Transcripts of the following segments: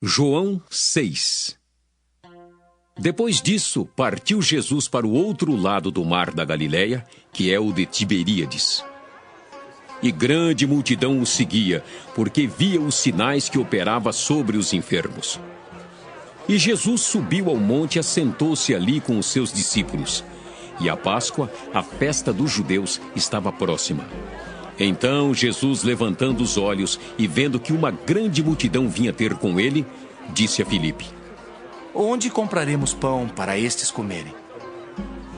João 6. Depois disso, partiu Jesus para o outro lado do mar da Galileia, que é o de Tiberíades. E grande multidão o seguia, porque via os sinais que operava sobre os enfermos. E Jesus subiu ao monte e assentou-se ali com os seus discípulos. E a Páscoa, a festa dos judeus, estava próxima. Então Jesus, levantando os olhos e vendo que uma grande multidão vinha ter com ele, disse a Filipe: Onde compraremos pão para estes comerem?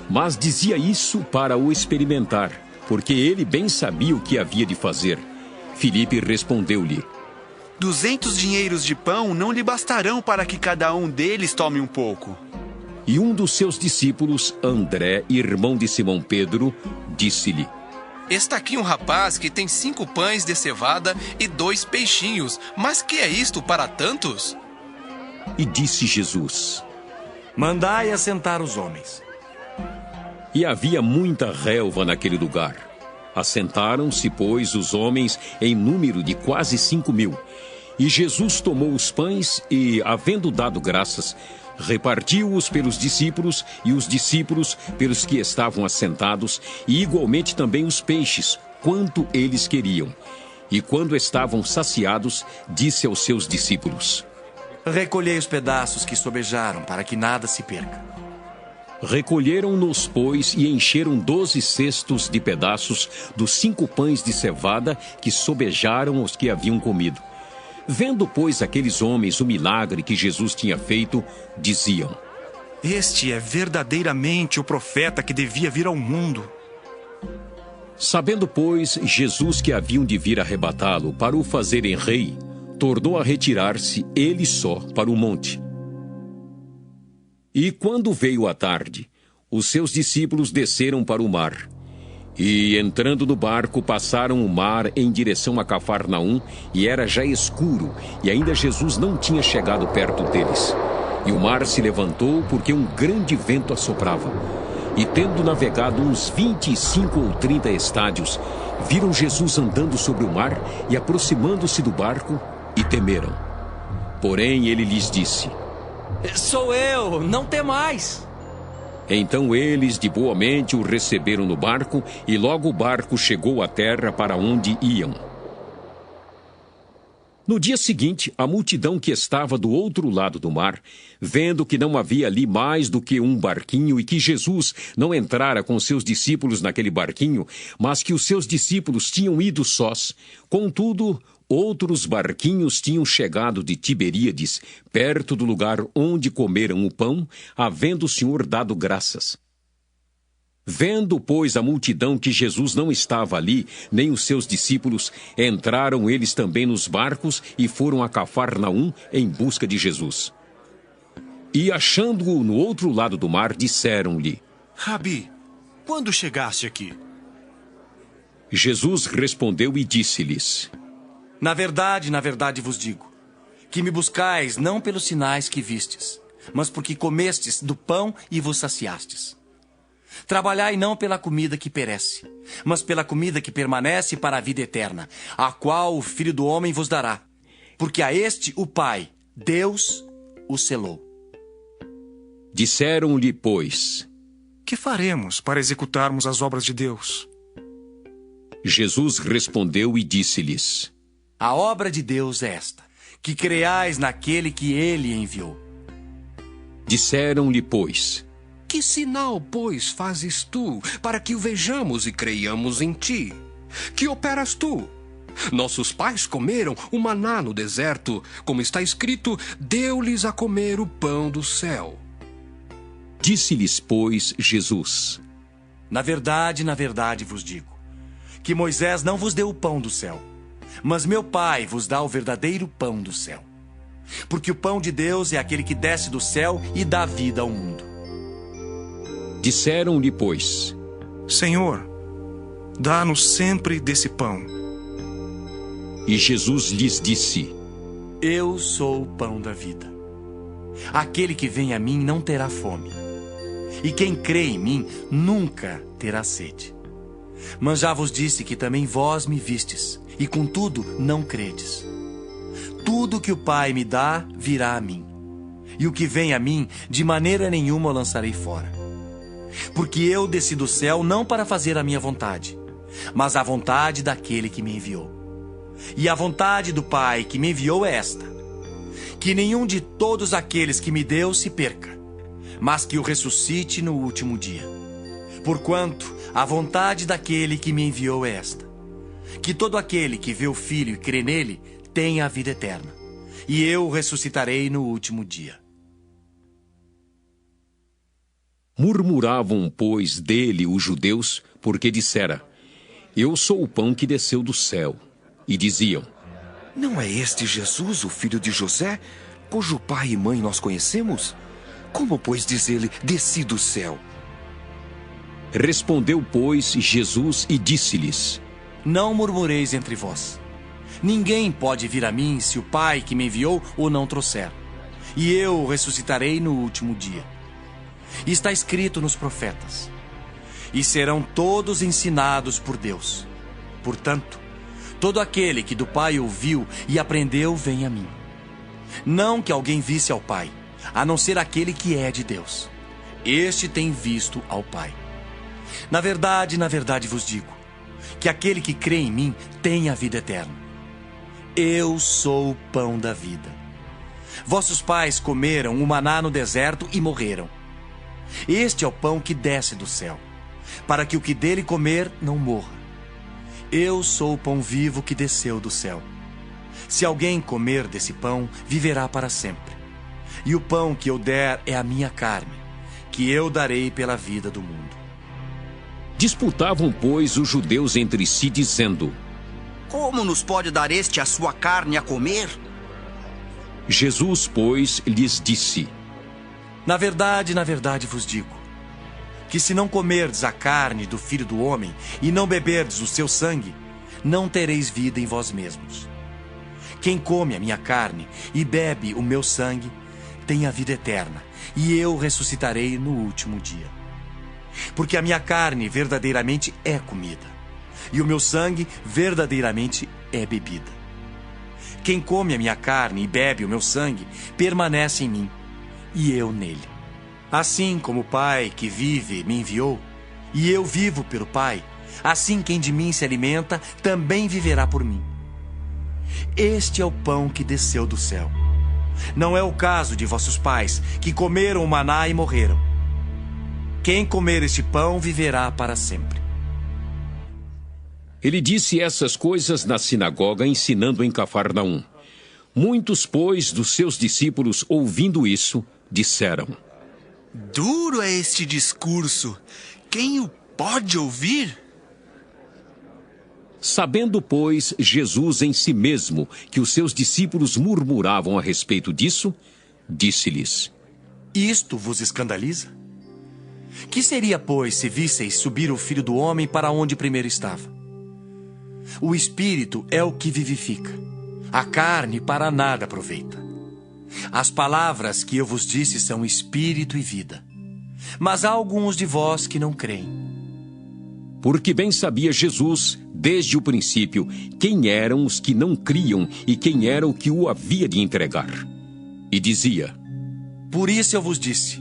Mas dizia isso para o experimentar, porque ele bem sabia o que havia de fazer. Filipe respondeu-lhe: 200 dinheiros de pão não lhe bastarão para que cada um deles tome um pouco. E um dos seus discípulos, André, irmão de Simão Pedro, disse-lhe: Está aqui um rapaz que tem 5 pães de cevada e 2 peixinhos. Mas que é isto para tantos? E disse Jesus: Mandai assentar os homens. E havia muita relva naquele lugar. Assentaram-se, pois, os homens em número de quase 5.000. E Jesus tomou os pães e, havendo dado graças, repartiu-os pelos discípulos e os discípulos pelos que estavam assentados, e igualmente também os peixes, quanto eles queriam. E quando estavam saciados, disse aos seus discípulos: Recolhei os pedaços que sobejaram, para que nada se perca. Recolheram-nos, pois, e encheram 12 cestos de pedaços dos 5 pães de cevada que sobejaram os que haviam comido. Vendo, pois, aqueles homens o milagre que Jesus tinha feito, diziam: Este é verdadeiramente o profeta que devia vir ao mundo. Sabendo, pois, Jesus que haviam de vir arrebatá-lo para o fazerem rei, tornou a retirar-se, ele só, para o monte. E quando veio a tarde, os seus discípulos desceram para o mar. E, entrando no barco, passaram o mar em direção a Cafarnaum, e era já escuro, e ainda Jesus não tinha chegado perto deles. E o mar se levantou, porque um grande vento assoprava. E, tendo navegado uns 25 ou 30 estádios, viram Jesus andando sobre o mar e aproximando-se do barco, e temeram. Porém, ele lhes disse: Sou eu, não temais. Então eles de boa mente o receberam no barco, e logo o barco chegou à terra para onde iam. No dia seguinte, a multidão que estava do outro lado do mar, vendo que não havia ali mais do que um barquinho e que Jesus não entrara com seus discípulos naquele barquinho, mas que os seus discípulos tinham ido sós, contudo, outros barquinhos tinham chegado de Tiberíades, perto do lugar onde comeram o pão, havendo o Senhor dado graças. Vendo, pois, a multidão que Jesus não estava ali, nem os seus discípulos, entraram eles também nos barcos e foram a Cafarnaum em busca de Jesus. E, achando-o no outro lado do mar, disseram-lhe: Rabi, quando chegaste aqui? Jesus respondeu e disse-lhes: Na verdade vos digo, que me buscais não pelos sinais que vistes, mas porque comestes do pão e vos saciastes. Trabalhai não pela comida que perece, mas pela comida que permanece para a vida eterna, a qual o Filho do Homem vos dará, porque a este o Pai, Deus, o selou. Disseram-lhe, pois: Que faremos para executarmos as obras de Deus? Jesus respondeu e disse-lhes: A obra de Deus é esta, que creais naquele que ele enviou. Disseram-lhe, pois: Que sinal, pois, fazes tu, para que o vejamos e creiamos em ti? Que operas tu? Nossos pais comeram o maná no deserto, como está escrito, deu-lhes a comer o pão do céu. Disse-lhes, pois, Jesus: Na verdade vos digo, que Moisés não vos deu o pão do céu, mas meu Pai vos dá o verdadeiro pão do céu. Porque o pão de Deus é aquele que desce do céu e dá vida ao mundo. Disseram-lhe, pois: Senhor, dá-nos sempre desse pão. E Jesus lhes disse: Eu sou o pão da vida. Aquele que vem a mim não terá fome, e quem crê em mim nunca terá sede. Mas já vos disse que também vós me vistes, e contudo não credes. tudo que o Pai me dá virá a mim. E o que vem a mim, de maneira nenhuma o lançarei fora. Porque eu desci do céu não para fazer a minha vontade, mas a vontade daquele que me enviou. E a vontade do Pai que me enviou é esta: que nenhum de todos aqueles que me deu se perca, mas que o ressuscite no último dia. Porquanto a vontade daquele que me enviou é esta: que todo aquele que vê o Filho e crê nele tenha a vida eterna, e eu o ressuscitarei no último dia. Murmuravam, pois, dele os judeus, porque dissera: Eu sou o pão que desceu do céu. E diziam: Não é este Jesus, o filho de José, cujo pai e mãe nós conhecemos? Como, pois, diz ele, desci do céu? Respondeu, pois, Jesus e disse-lhes: Não murmureis entre vós. Ninguém pode vir a mim se o Pai que me enviou o não trouxer. E eu o ressuscitarei no último dia. Está escrito nos profetas: E serão todos ensinados por Deus. Portanto, todo aquele que do Pai ouviu e aprendeu vem a mim. Não que alguém visse ao Pai, a não ser aquele que é de Deus. Este tem visto ao Pai. Na verdade vos digo, que aquele que crê em mim tem a vida eterna. Eu sou o pão da vida. Vossos pais comeram o maná no deserto e morreram. Este é o pão que desce do céu, para que o que dele comer não morra. Eu sou o pão vivo que desceu do céu. Se alguém comer desse pão, viverá para sempre. E o pão que eu der é a minha carne, que eu darei pela vida do mundo. Disputavam, pois, os judeus entre si, dizendo: Como nos pode dar este a sua carne a comer? Jesus, pois, lhes disse: Na verdade vos digo, que se não comerdes a carne do Filho do Homem e não beberdes o seu sangue, não tereis vida em vós mesmos. Quem come a minha carne e bebe o meu sangue, tem a vida eterna, e eu o ressuscitarei no último dia. Porque a minha carne verdadeiramente é comida, e o meu sangue verdadeiramente é bebida. Quem come a minha carne e bebe o meu sangue, permanece em mim, e eu nele. Assim como o Pai que vive me enviou, e eu vivo pelo Pai, assim quem de mim se alimenta também viverá por mim. Este é o pão que desceu do céu. Não é o caso de vossos pais, que comeram o maná e morreram. Quem comer este pão viverá para sempre. Ele disse essas coisas na sinagoga, ensinando em Cafarnaum. Muitos, pois, dos seus discípulos, ouvindo isso, disseram: Duro é este discurso. Quem o pode ouvir? Sabendo, pois, Jesus em si mesmo que os seus discípulos murmuravam a respeito disso, disse-lhes: Isto vos escandaliza? Que seria, pois, se visseis subir o Filho do Homem para onde primeiro estava? O Espírito é o que vivifica. A carne para nada aproveita. As palavras que eu vos disse são espírito e vida. Mas há alguns de vós que não creem. Porque bem sabia Jesus, desde o princípio, quem eram os que não criam e quem era o que o havia de entregar. E dizia: Por isso eu vos disse,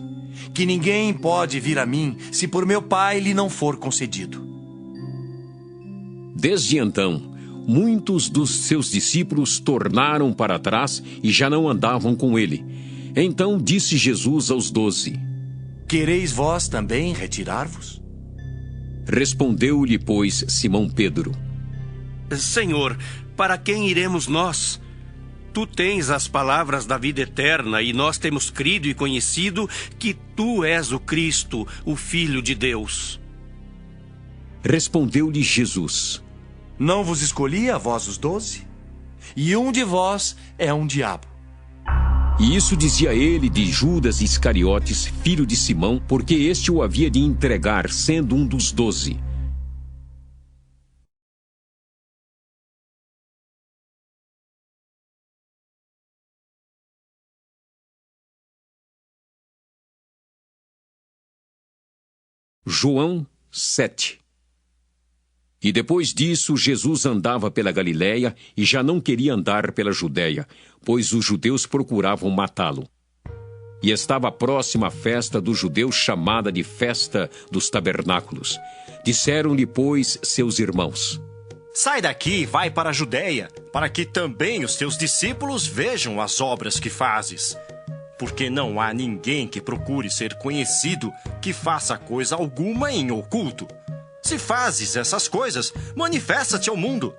que ninguém pode vir a mim se por meu Pai lhe não for concedido. Desde então, muitos dos seus discípulos tornaram para trás e já não andavam com ele. Então disse Jesus aos 12: Quereis vós também retirar-vos? Respondeu-lhe, pois, Simão Pedro: Senhor, para quem iremos nós? Tu tens as palavras da vida eterna e nós temos crido e conhecido que tu és o Cristo, o Filho de Deus. Respondeu-lhe Jesus: Não vos escolhi a vós os 12? E um de vós é um diabo. E isso dizia ele de Judas Iscariotes, filho de Simão, porque este o havia de entregar, sendo um dos 12. João 7. E depois disso, Jesus andava pela Galiléia e já não queria andar pela Judéia, pois os judeus procuravam matá-lo. E estava próxima a festa dos judeus, chamada de Festa dos Tabernáculos. Disseram-lhe, pois, seus irmãos: Sai daqui e vai para a Judéia, para que também os teus discípulos vejam as obras que fazes. Porque não há ninguém que procure ser conhecido que faça coisa alguma em oculto. Se fazes essas coisas, manifesta-te ao mundo.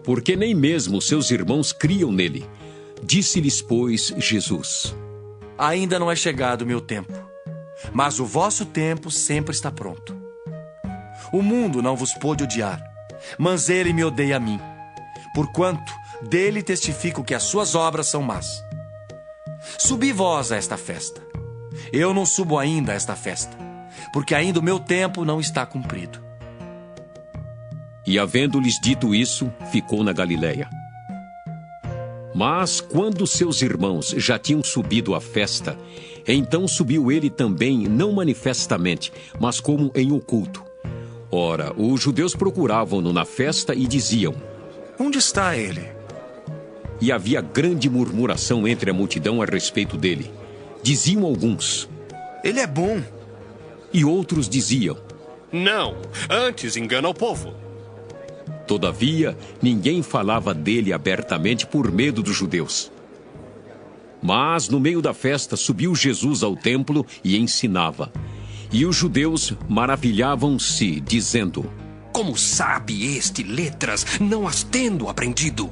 Porque nem mesmo seus irmãos criam nele. Disse-lhes, pois, Jesus: Ainda não é chegado o meu tempo, mas o vosso tempo sempre está pronto. O mundo não vos pôde odiar, mas ele me odeia a mim, porquanto dele testifico que as suas obras são más. Subi vós a esta festa. Eu não subo ainda a esta festa, porque ainda o meu tempo não está cumprido. E havendo-lhes dito isso, ficou na Galiléia. Mas quando seus irmãos já tinham subido à festa, então subiu ele também, não manifestamente, mas como em oculto. Ora, os judeus procuravam-no na festa e diziam: Onde está ele? E havia grande murmuração entre a multidão a respeito dele. Diziam alguns: Ele é bom. E outros diziam: Não, antes engana o povo. Todavia, ninguém falava dele abertamente por medo dos judeus. Mas, no meio da festa, subiu Jesus ao templo e ensinava. E os judeus maravilhavam-se, dizendo: Como sabe este letras, não as tendo aprendido?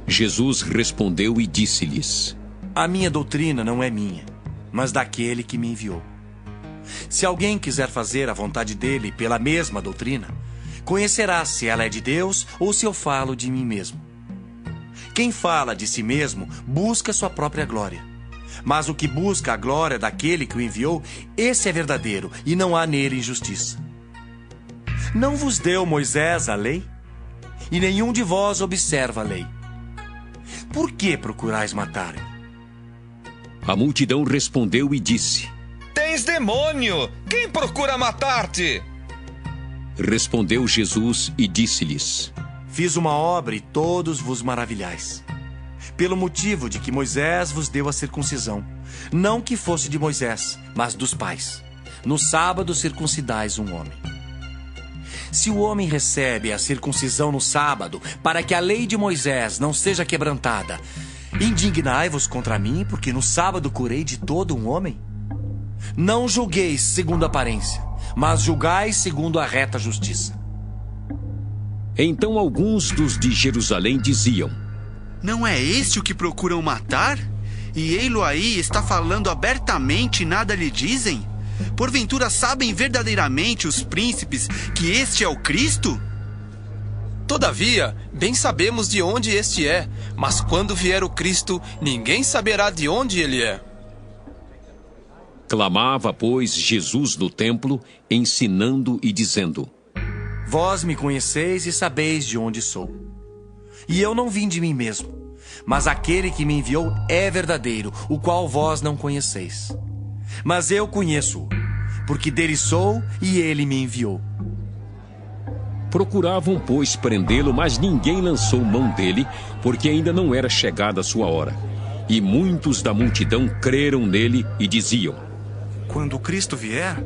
Jesus respondeu e disse-lhes: A minha doutrina não é minha, mas daquele que me enviou. Se alguém quiser fazer a vontade dele pela mesma doutrina, conhecerá se ela é de Deus ou se eu falo de mim mesmo. Quem fala de si mesmo busca sua própria glória. Mas o que busca a glória daquele que o enviou, esse é verdadeiro e não há nele injustiça. Não vos deu Moisés a lei? E nenhum de vós observa a lei. Por que procurais matar-me? A multidão respondeu e disse: Tens demônio! Quem procura matar-te? Respondeu Jesus e disse-lhes: Fiz uma obra e todos vos maravilhais. Pelo motivo de que Moisés vos deu a circuncisão, não que fosse de Moisés, mas dos pais. No sábado circuncidais um homem. Se o homem recebe a circuncisão no sábado, para que a lei de Moisés não seja quebrantada, indignai-vos contra mim, porque no sábado curei de todo um homem? Não julgueis segundo a aparência, mas julgai segundo a reta justiça. Então alguns dos de Jerusalém diziam: Não é este o que procuram matar? E ei-lo aí está falando abertamente e nada lhe dizem? Porventura sabem verdadeiramente os príncipes que este é o Cristo? Todavia, bem sabemos de onde este é, mas quando vier o Cristo, ninguém saberá de onde ele é. Clamava, pois, Jesus no templo, ensinando e dizendo: Vós me conheceis e sabeis de onde sou. E eu não vim de mim mesmo, mas aquele que me enviou é verdadeiro, o qual vós não conheceis. Mas eu conheço-o, porque dele sou e ele me enviou. Procuravam, pois, prendê-lo, mas ninguém lançou mão dele, porque ainda não era chegada a sua hora. E muitos da multidão creram nele e diziam: Quando Cristo vier,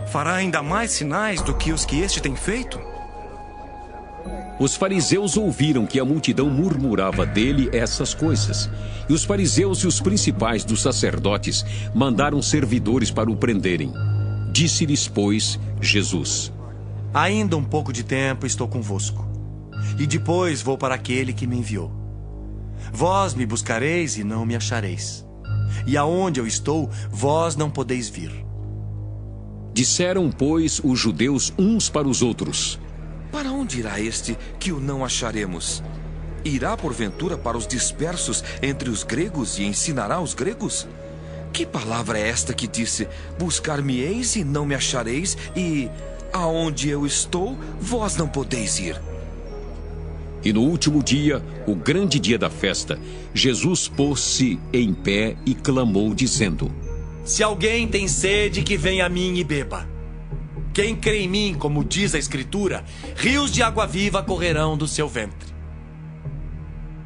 fará ainda mais sinais do que os que este tem feito? Os fariseus ouviram que a multidão murmurava dele essas coisas. E os fariseus e os principais dos sacerdotes mandaram servidores para o prenderem. Disse-lhes, pois, Jesus: Ainda um pouco de tempo estou convosco, e depois vou para aquele que me enviou. Vós me buscareis e não me achareis. E aonde eu estou, vós não podeis vir. Disseram, pois, os judeus uns para os outros: Para onde irá este que o não acharemos? Irá, porventura, para os dispersos entre os gregos e ensinará os gregos? Que palavra é esta que disse: Buscar-me-eis e não me achareis, e aonde eu estou, vós não podeis ir? E no último dia, o grande dia da festa, Jesus pôs-se em pé e clamou, dizendo: Se alguém tem sede, que venha a mim e beba. Quem crê em mim, como diz a Escritura, rios de água viva correrão do seu ventre.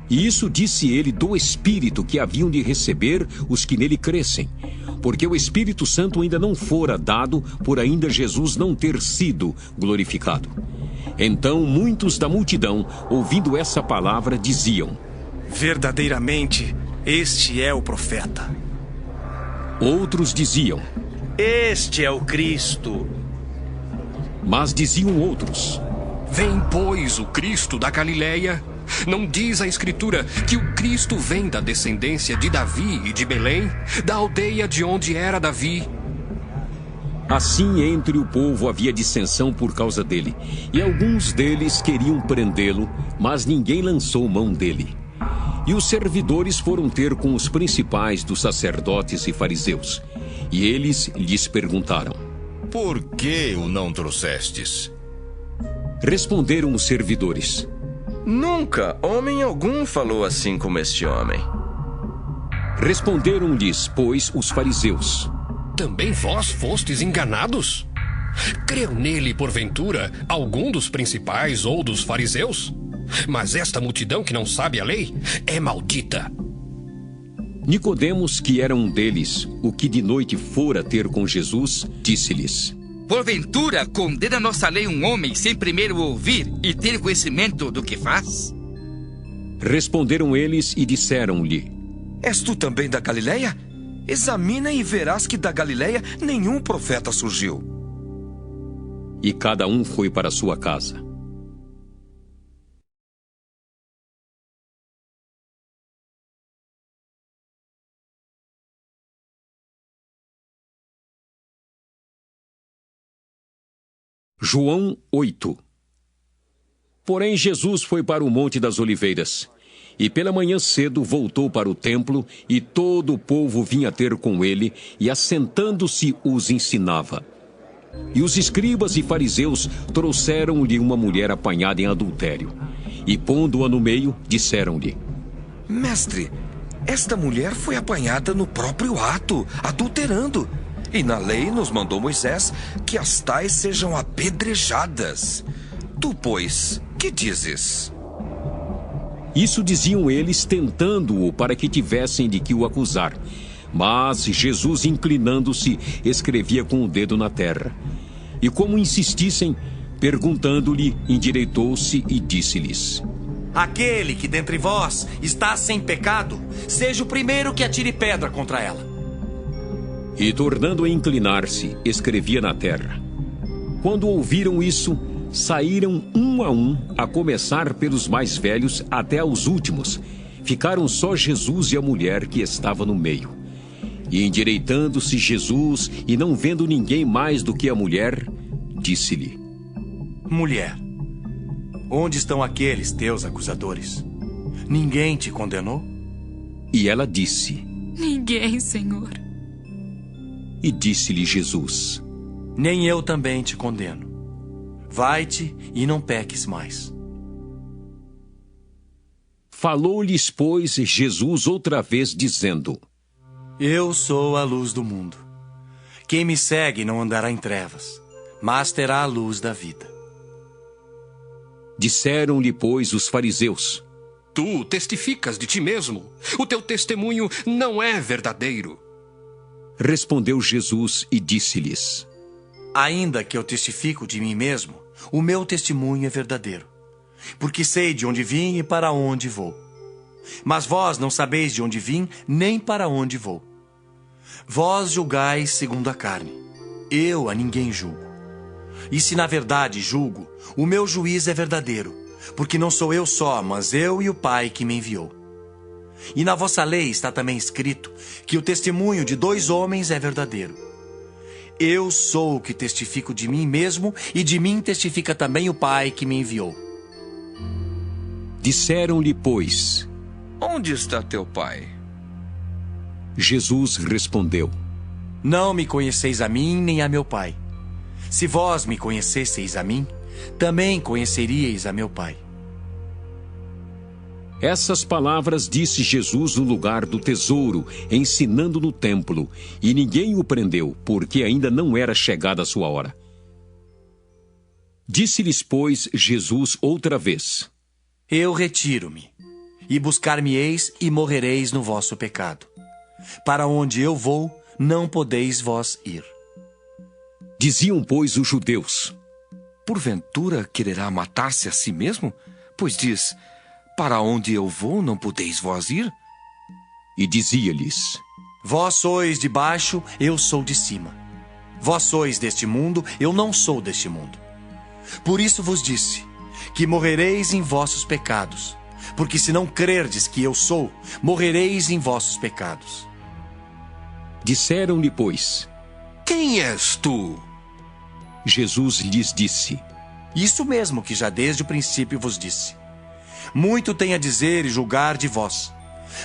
E isso disse ele do Espírito que haviam de receber os que nele crescem, porque o Espírito Santo ainda não fora dado, por ainda Jesus não ter sido glorificado. Então muitos da multidão, ouvindo essa palavra, diziam: verdadeiramente, este é o profeta. Outros diziam: este é o Cristo. Mas diziam outros: vem, pois, o Cristo da Galileia? Não diz a Escritura que o Cristo vem da descendência de Davi e de Belém, da aldeia de onde era Davi? Assim, entre o povo havia dissensão por causa dele, e alguns deles queriam prendê-lo, mas ninguém lançou mão dele. E os servidores foram ter com os principais dos sacerdotes e fariseus, e eles lhes perguntaram: por que o não trouxestes? Responderam os servidores: nunca homem algum falou assim como este homem. Responderam-lhes, pois, os fariseus: também vós fostes enganados? Creu nele, porventura, algum dos principais ou dos fariseus? Mas esta multidão que não sabe a lei é maldita. Nicodemos, que era um deles, o que de noite fora ter com Jesus, disse-lhes: porventura condena nossa lei um homem sem primeiro ouvir e ter conhecimento do que faz? Responderam eles e disseram-lhe: és tu também da Galileia? Examina e verás que da Galileia nenhum profeta surgiu. E cada um foi para sua casa. João 8. Porém, Jesus foi para o Monte das Oliveiras, e pela manhã cedo voltou para o templo, e todo o povo vinha ter com ele, e assentando-se os ensinava. E os escribas e fariseus trouxeram-lhe uma mulher apanhada em adultério, e pondo-a no meio, disseram-lhe: mestre, esta mulher foi apanhada no próprio ato, adulterando. E na lei nos mandou Moisés que as tais sejam apedrejadas. Tu, pois, que dizes? Isso diziam eles, tentando-o para que tivessem de que o acusar. Mas Jesus, inclinando-se, escrevia com o dedo na terra. E como insistissem, perguntando-lhe, endireitou-se e disse-lhes: aquele que dentre vós está sem pecado, seja o primeiro que atire pedra contra ela. E tornando a inclinar-se, escrevia na terra. Quando ouviram isso, saíram um, a começar pelos mais velhos até aos últimos. Ficaram só Jesus e a mulher que estava no meio. E endireitando-se Jesus, e não vendo ninguém mais do que a mulher, disse-lhe: mulher, onde estão aqueles teus acusadores? Ninguém te condenou? E ela disse: ninguém, Senhor. E disse-lhe Jesus: nem eu também te condeno. Vai-te e não peques mais. Falou-lhes, pois, Jesus outra vez, dizendo: eu sou a luz do mundo. Quem me segue não andará em trevas, mas terá a luz da vida. Disseram-lhe, pois, os fariseus: tu testificas de ti mesmo. O teu testemunho não é verdadeiro. Respondeu Jesus e disse-lhes: ainda que eu testifico de mim mesmo, o meu testemunho é verdadeiro, porque sei de onde vim e para onde vou. Mas vós não sabeis de onde vim, nem para onde vou. Vós julgais segundo a carne, eu a ninguém julgo. E se na verdade julgo, o meu juízo é verdadeiro, porque não sou eu só, mas eu e o Pai que me enviou. E na vossa lei está também escrito que o testemunho de 2 homens é verdadeiro. Eu sou o que testifico de mim mesmo, e de mim testifica também o Pai que me enviou. Disseram-lhe, pois: onde está teu pai? Jesus respondeu: não me conheceis a mim nem a meu Pai. Se vós me conhecesseis a mim, também conheceríeis a meu Pai. Essas palavras disse Jesus no lugar do tesouro, ensinando no templo, e ninguém o prendeu, porque ainda não era chegada a sua hora. Disse-lhes, pois, Jesus outra vez: Eu retiro-me, e buscar-me-eis e morrereis no vosso pecado. Para onde eu vou, não podeis vós ir. Diziam, pois, os judeus: Porventura quererá matar-se a si mesmo? Pois diz: Para onde eu vou, não podeis vós ir? E dizia-lhes: Vós sois de baixo, eu sou de cima. Vós sois deste mundo, eu não sou deste mundo. Por isso vos disse, que morrereis em vossos pecados. Porque se não crerdes que eu sou, morrereis em vossos pecados. Disseram-lhe, pois: Quem és tu? Jesus lhes disse: Isso mesmo que já desde o princípio vos disse. Muito tenho a dizer e julgar de vós,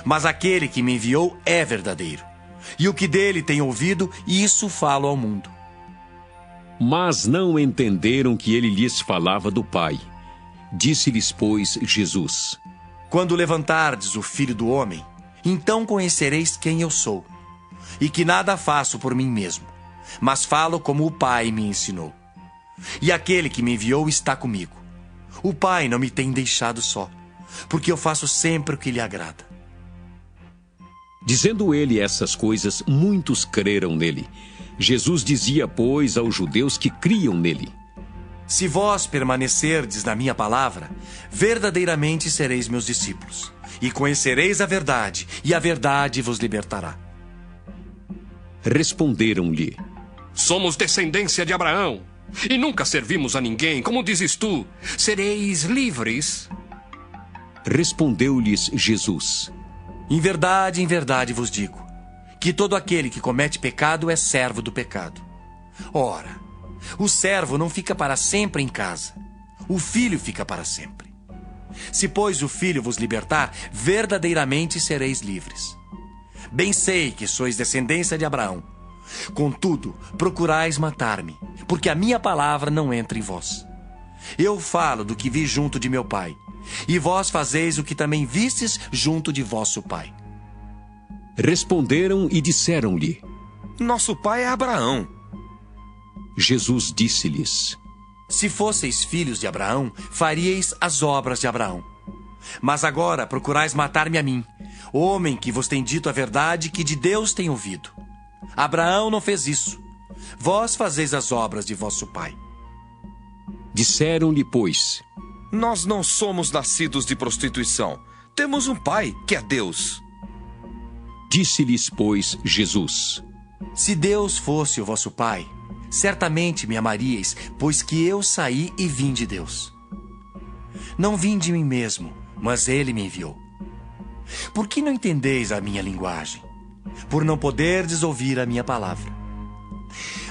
mas aquele que me enviou é verdadeiro. E o que dele tenho ouvido, isso falo ao mundo. Mas não entenderam que ele lhes falava do Pai. Disse-lhes, pois, Jesus: Quando levantardes o Filho do Homem, então conhecereis quem eu sou, e que nada faço por mim mesmo, mas falo como o Pai me ensinou. E aquele que me enviou está comigo. O Pai não me tem deixado só, porque eu faço sempre o que lhe agrada. Dizendo ele essas coisas, muitos creram nele. Jesus dizia, pois, aos judeus que criam nele: Se vós permanecerdes na minha palavra, verdadeiramente sereis meus discípulos, e conhecereis a verdade, e a verdade vos libertará. Responderam-lhe: Somos descendência de Abraão, e nunca servimos a ninguém, como dizes tu, sereis livres. Respondeu-lhes Jesus: Em verdade vos digo, que todo aquele que comete pecado é servo do pecado. Ora, o servo não fica para sempre em casa, o filho fica para sempre. Se, pois, o filho vos libertar, verdadeiramente sereis livres. Bem sei que sois descendência de Abraão. Contudo, procurais matar-me, porque a minha palavra não entra em vós. Eu falo do que vi junto de meu pai, e vós fazeis o que também vistes junto de vosso pai. Responderam e disseram-lhe: Nosso pai é Abraão. Jesus disse-lhes: Se fosseis filhos de Abraão, faríeis as obras de Abraão. Mas agora procurais matar-me a mim, homem que vos tem dito a verdade que de Deus tem ouvido. Abraão não fez isso. Vós fazeis as obras de vosso pai. Disseram-lhe, pois: Nós não somos nascidos de prostituição. Temos um pai, que é Deus. Disse-lhes, pois, Jesus: Se Deus fosse o vosso pai, certamente me amaríeis, pois que eu saí e vim de Deus. Não vim de mim mesmo, mas ele me enviou. Por que não entendeis a minha linguagem? Por não poderdes ouvir a minha palavra.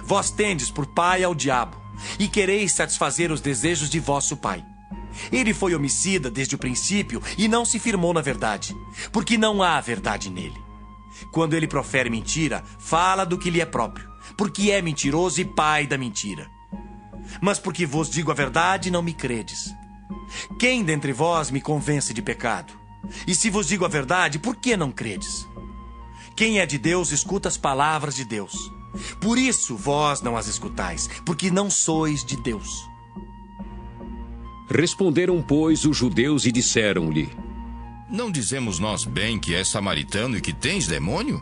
Vós tendes por pai ao diabo, e quereis satisfazer os desejos de vosso pai. Ele foi homicida desde o princípio e não se firmou na verdade, porque não há verdade nele. Quando ele profere mentira, fala do que lhe é próprio, porque é mentiroso e pai da mentira. Mas porque vos digo a verdade, não me credes. Quem dentre vós me convence de pecado? E se vos digo a verdade, por que não credes? Quem é de Deus escuta as palavras de Deus. Por isso vós não as escutais, porque não sois de Deus. Responderam, pois, os judeus e disseram-lhe: Não dizemos nós bem que és samaritano e que tens demônio?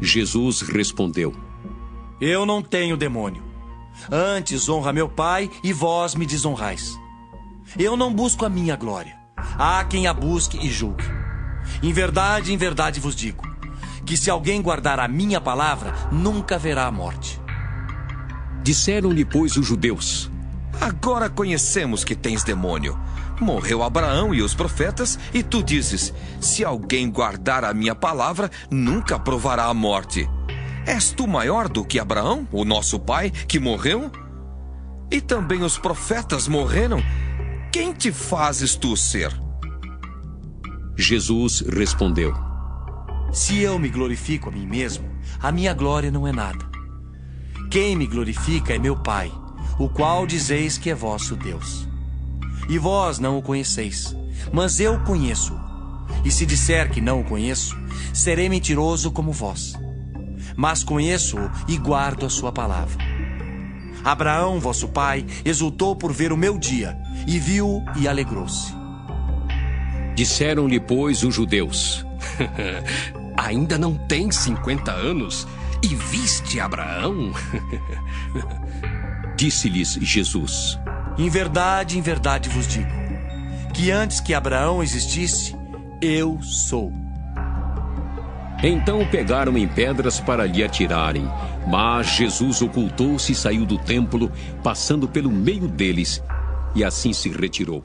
Jesus respondeu: Eu não tenho demônio. Antes honra meu Pai e vós me desonrais. Eu não busco a minha glória. Há quem a busque e julgue. Em verdade vos digo, que se alguém guardar a minha palavra, nunca verá a morte. Disseram-lhe, pois, os judeus: Agora conhecemos que tens demônio. Morreu Abraão e os profetas, e tu dizes: Se alguém guardar a minha palavra, nunca provará a morte. És tu maior do que Abraão, o nosso pai, que morreu? E também os profetas morreram. Quem te fazes tu ser? Jesus respondeu: Se eu me glorifico a mim mesmo, a minha glória não é nada. Quem me glorifica é meu Pai, o qual dizeis que é vosso Deus. E vós não o conheceis, mas eu o conheço. E se disser que não o conheço, serei mentiroso como vós. Mas conheço-o e guardo a sua palavra. Abraão, vosso pai, exultou por ver o meu dia, e viu e alegrou-se. Disseram-lhe, pois, os judeus: Ainda não tens 50 anos e viste Abraão? Disse-lhes Jesus: em verdade vos digo, que antes que Abraão existisse, eu sou. Então pegaram em pedras para lhe atirarem, mas Jesus ocultou-se e saiu do templo, passando pelo meio deles, e assim se retirou.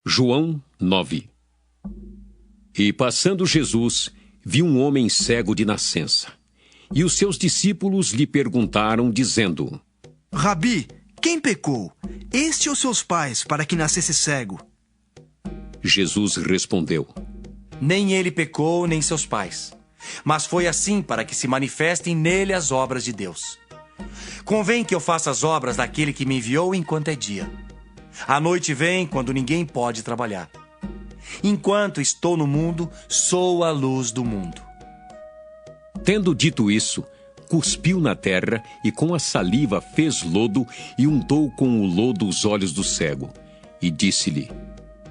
João 9. E passando Jesus, viu um homem cego de nascença. E os seus discípulos lhe perguntaram, dizendo: Rabi, quem pecou, este ou seus pais, para que nascesse cego? Jesus respondeu: nem ele pecou, nem seus pais, mas foi assim para que se manifestem nele as obras de Deus. Convém que eu faça as obras daquele que me enviou enquanto é dia. A noite vem quando ninguém pode trabalhar. Enquanto estou no mundo, sou a luz do mundo. Tendo dito isso, cuspiu na terra e com a saliva fez lodo e untou com o lodo os olhos do cego. E disse-lhe: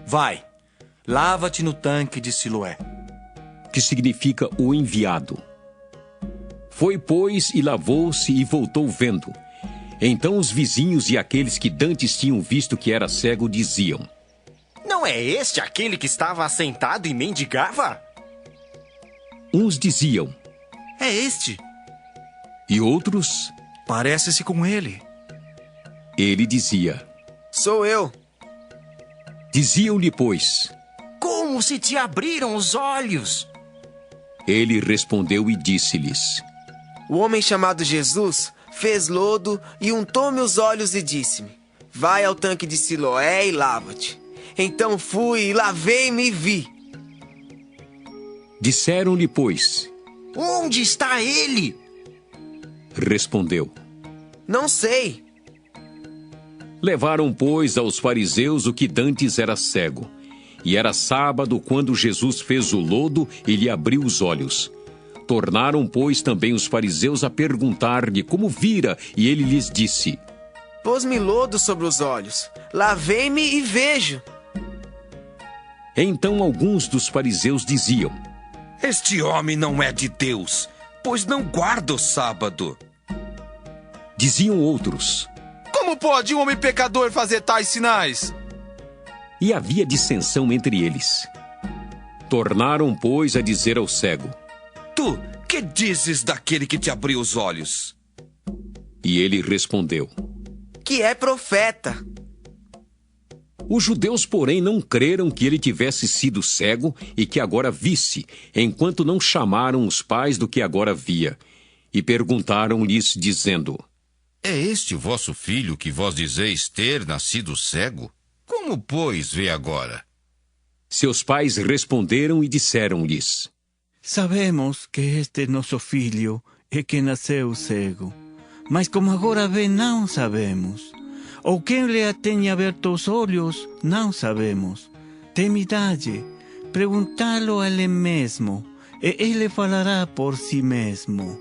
vai, lava-te no tanque de Siloé. Que significa o enviado. Foi, pois, e lavou-se e voltou vendo. Então os vizinhos e aqueles que dantes tinham visto que era cego diziam: não é este aquele que estava assentado e mendigava? Uns diziam: é este. E outros: parece-se com ele. Ele dizia: sou eu. Diziam-lhe, pois: como se te abriram os olhos? Ele respondeu e disse-lhes: o homem chamado Jesus fez lodo e untou-me os olhos e disse-me: vai ao tanque de Siloé e lava-te. Então fui e lavei-me e vi. Disseram-lhe, pois: onde está ele? Respondeu: não sei. Levaram, pois, aos fariseus o que dantes era cego. E era sábado quando Jesus fez o lodo e lhe abriu os olhos. Tornaram, pois, também os fariseus a perguntar-lhe como vira, e ele lhes disse: pôs-me lodo sobre os olhos, lavei-me e vejo. Então alguns dos fariseus diziam: este homem não é de Deus, pois não guarda o sábado. Diziam outros: como pode um homem pecador fazer tais sinais? E havia dissensão entre eles. Tornaram, pois, a dizer ao cego: tu, que dizes daquele que te abriu os olhos? E ele respondeu: que é profeta. Os judeus, porém, não creram que ele tivesse sido cego e que agora visse, enquanto não chamaram os pais do que agora via. E perguntaram-lhes, dizendo: é este o vosso filho que vós dizeis ter nascido cego? Como, pois, vê agora? Seus pais responderam e disseram-lhes: sabemos que este nosso filho é que nasceu cego, mas como agora vê, não sabemos. Ou quem lhe tenha aberto os olhos, não sabemos. Tem idade, perguntá-lo a ele mesmo, e ele falará por si mesmo.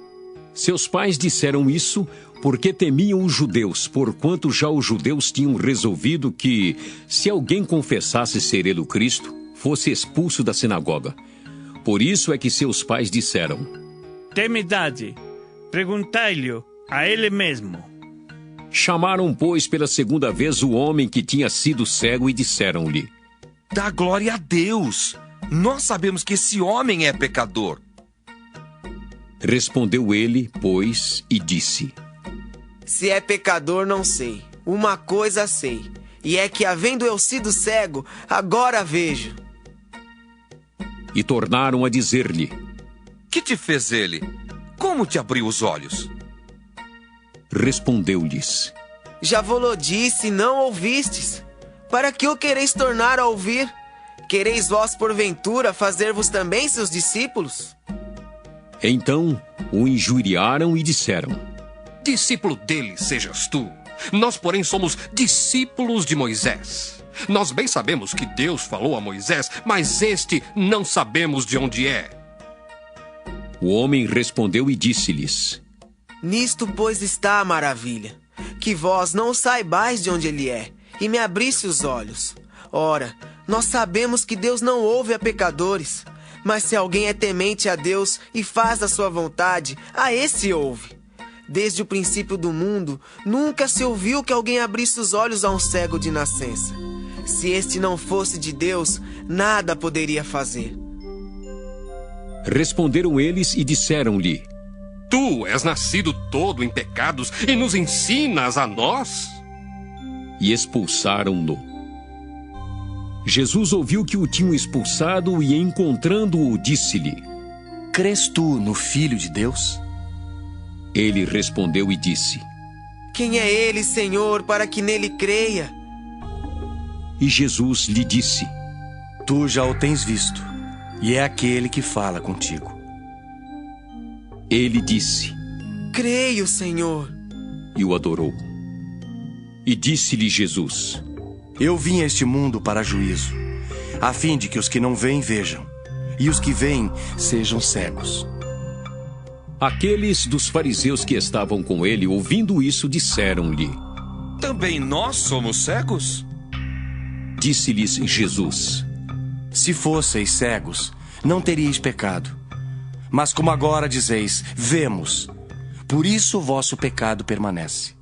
Seus pais disseram isso porque temiam os judeus, porquanto já os judeus tinham resolvido que, se alguém confessasse ser ele o Cristo, fosse expulso da sinagoga. Por isso é que seus pais disseram: tem idade, perguntai-lhe a ele mesmo. Chamaram, pois, pela segunda vez o homem que tinha sido cego e disseram-lhe: dá glória a Deus! Nós sabemos que esse homem é pecador. Respondeu ele, pois, e disse: se é pecador, não sei. Uma coisa sei, e é que, havendo eu sido cego, agora vejo. E tornaram a dizer-lhe: que te fez ele? Como te abriu os olhos? Respondeu-lhes: já vos disse e não ouvistes. Para que o quereis tornar a ouvir? Quereis vós, porventura, fazer-vos também seus discípulos? Então o injuriaram e disseram: discípulo dele sejas tu, Nós, porém, somos discípulos de Moisés. Nós bem sabemos que Deus falou a Moisés, mas este não sabemos de onde é. O homem respondeu e disse-lhes: Nisto, pois, está a maravilha, que vós não saibais de onde ele é, e me abrisse os olhos. Ora, nós sabemos que Deus não ouve a pecadores, mas se alguém é temente a Deus e faz a sua vontade, a esse ouve. Desde o princípio do mundo, nunca se ouviu que alguém abrisse os olhos a um cego de nascença. Se este não fosse de Deus, nada poderia fazer. Responderam eles e disseram-lhe: Tu és nascido todo em pecados e nos ensinas a nós? E expulsaram-no. Jesus ouviu que o tinham expulsado e, encontrando-o, disse-lhe: Crês tu no Filho de Deus? Ele respondeu e disse: Quem é ele, Senhor, para que nele creia? E Jesus lhe disse: Tu já o tens visto, e é aquele que fala contigo. Ele disse: Creio, Senhor. E o adorou. E disse-lhe Jesus: Eu vim a este mundo para juízo, a fim de que os que não veem vejam, e os que veem sejam cegos. Aqueles dos fariseus que estavam com ele, ouvindo isso, disseram-lhe: Também nós somos cegos? Disse-lhes Jesus: Se fosseis cegos, não teríeis pecado. Mas como agora dizeis, vemos, por isso o vosso pecado permanece.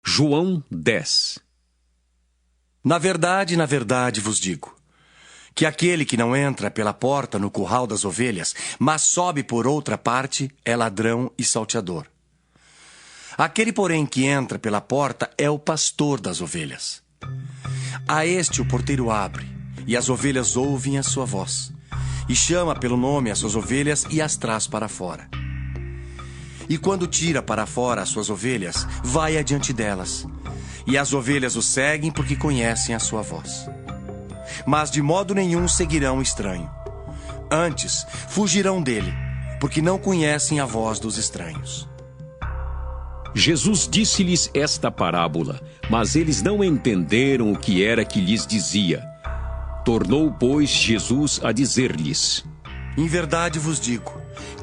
João 10. Na verdade vos digo, que aquele que não entra pela porta no curral das ovelhas, mas sobe por outra parte, é ladrão e salteador. Aquele, porém, que entra pela porta é o pastor das ovelhas. A este o porteiro abre, e as ovelhas ouvem a sua voz, e chama pelo nome as suas ovelhas e as traz para fora. E quando tira para fora as suas ovelhas, vai adiante delas, e as ovelhas o seguem porque conhecem a sua voz. Mas de modo nenhum seguirão o estranho. Antes, fugirão dele, porque não conhecem a voz dos estranhos. Jesus disse-lhes esta parábola, mas eles não entenderam o que era que lhes dizia. Tornou, pois, Jesus a dizer-lhes: Em verdade vos digo,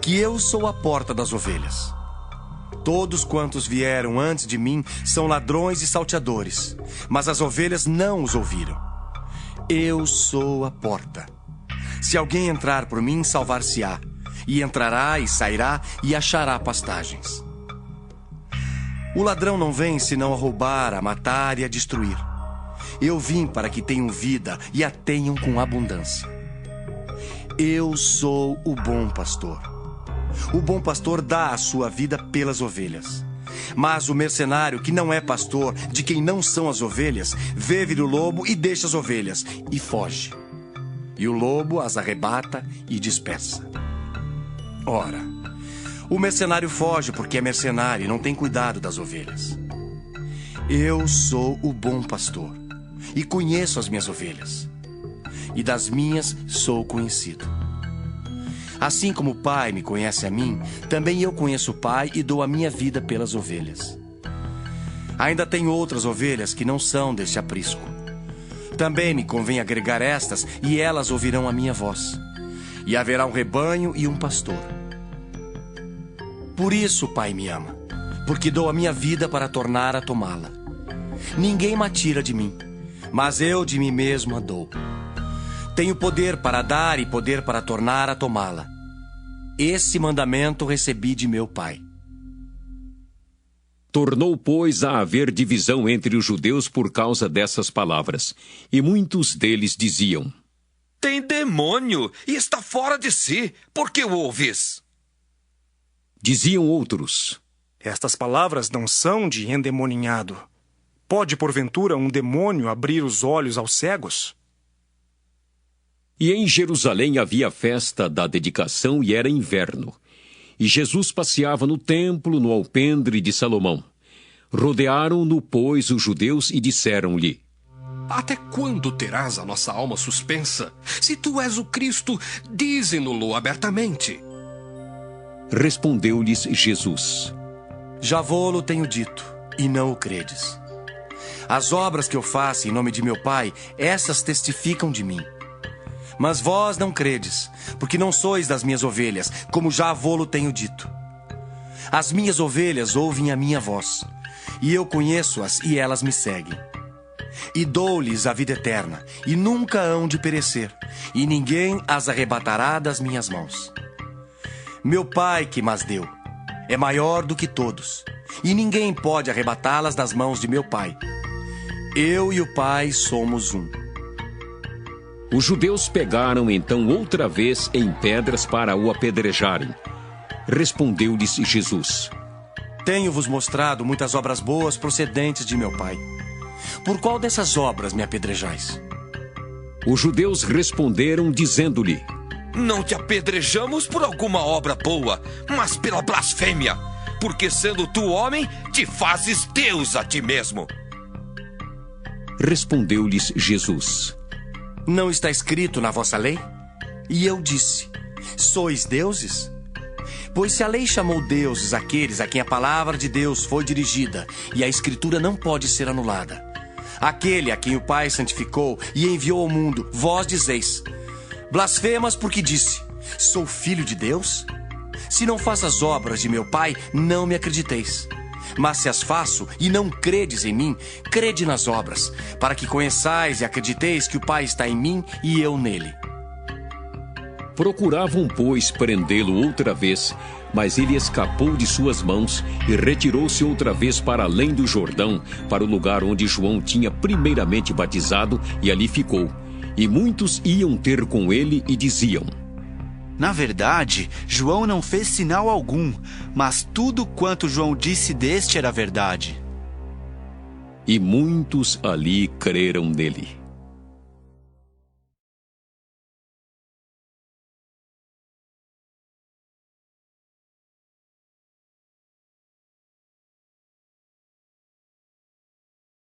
que eu sou a porta das ovelhas. Todos quantos vieram antes de mim são ladrões e salteadores, mas as ovelhas não os ouviram. Eu sou a porta. Se alguém entrar por mim, salvar-se-á, e entrará e sairá e achará pastagens. O ladrão não vem senão a roubar, a matar e a destruir. Eu vim para que tenham vida e a tenham com abundância. Eu sou o bom pastor. O bom pastor dá a sua vida pelas ovelhas. Mas o mercenário, que não é pastor, de quem não são as ovelhas, vê vir o lobo e deixa as ovelhas, e foge. E o lobo as arrebata e dispersa. Ora, o mercenário foge porque é mercenário e não tem cuidado das ovelhas. Eu sou o bom pastor, e conheço as minhas ovelhas, e das minhas sou conhecido. Assim como o Pai me conhece a mim, também eu conheço o Pai e dou a minha vida pelas ovelhas. Ainda tenho outras ovelhas que não são deste aprisco. Também me convém agregar estas, e elas ouvirão a minha voz. E haverá um rebanho e um pastor. Por isso o Pai me ama, porque dou a minha vida para tornar a tomá-la. Ninguém me tira de mim, mas eu de mim mesmo a dou. Tenho poder para dar e poder para tornar a tomá-la. Esse mandamento recebi de meu Pai. Tornou, pois, a haver divisão entre os judeus por causa dessas palavras. E muitos deles diziam: Tem demônio e está fora de si. Por que o ouvis? Diziam outros: Estas palavras não são de endemoninhado. Pode, porventura, um demônio abrir os olhos aos cegos? E em Jerusalém havia festa da dedicação e era inverno. E Jesus passeava no templo, no alpendre de Salomão. Rodearam-no, pois, os judeus e disseram-lhe: Até quando terás a nossa alma suspensa? Se tu és o Cristo, dize-no-lo abertamente. Respondeu-lhes Jesus: Já vô-lo tenho dito, e não o credes. As obras que eu faço em nome de meu Pai, essas testificam de mim. Mas vós não credes, porque não sois das minhas ovelhas, como já vô-lo tenho dito. As minhas ovelhas ouvem a minha voz, e eu conheço-as, e elas me seguem. E dou-lhes a vida eterna, e nunca hão de perecer, e ninguém as arrebatará das minhas mãos. Meu Pai que mas deu é maior do que todos, e ninguém pode arrebatá-las das mãos de meu Pai. Eu e o Pai somos um. Os judeus pegaram então outra vez em pedras para o apedrejarem. Respondeu-lhes Jesus: Tenho-vos mostrado muitas obras boas procedentes de meu Pai. Por qual dessas obras me apedrejais? Os judeus responderam, dizendo-lhe: Não te apedrejamos por alguma obra boa, mas pela blasfêmia, porque sendo tu homem, te fazes Deus a ti mesmo. Respondeu-lhes Jesus: Não está escrito na vossa lei? E eu disse: Sois deuses? Pois se a lei chamou deuses aqueles a quem a palavra de Deus foi dirigida, e a escritura não pode ser anulada, aquele a quem o Pai santificou e enviou ao mundo, vós dizeis: Blasfemas porque disse: Sou filho de Deus? Se não faço as obras de meu Pai, não me acrediteis. Mas se as faço e não credes em mim, crede nas obras, para que conheçais e acrediteis que o Pai está em mim e eu nele. Procuravam, pois, prendê-lo outra vez, mas ele escapou de suas mãos e retirou-se outra vez para além do Jordão, para o lugar onde João tinha primeiramente batizado, e ali ficou. E muitos iam ter com ele e diziam: Na verdade, João não fez sinal algum, mas tudo quanto João disse deste era verdade. E muitos ali creram nele.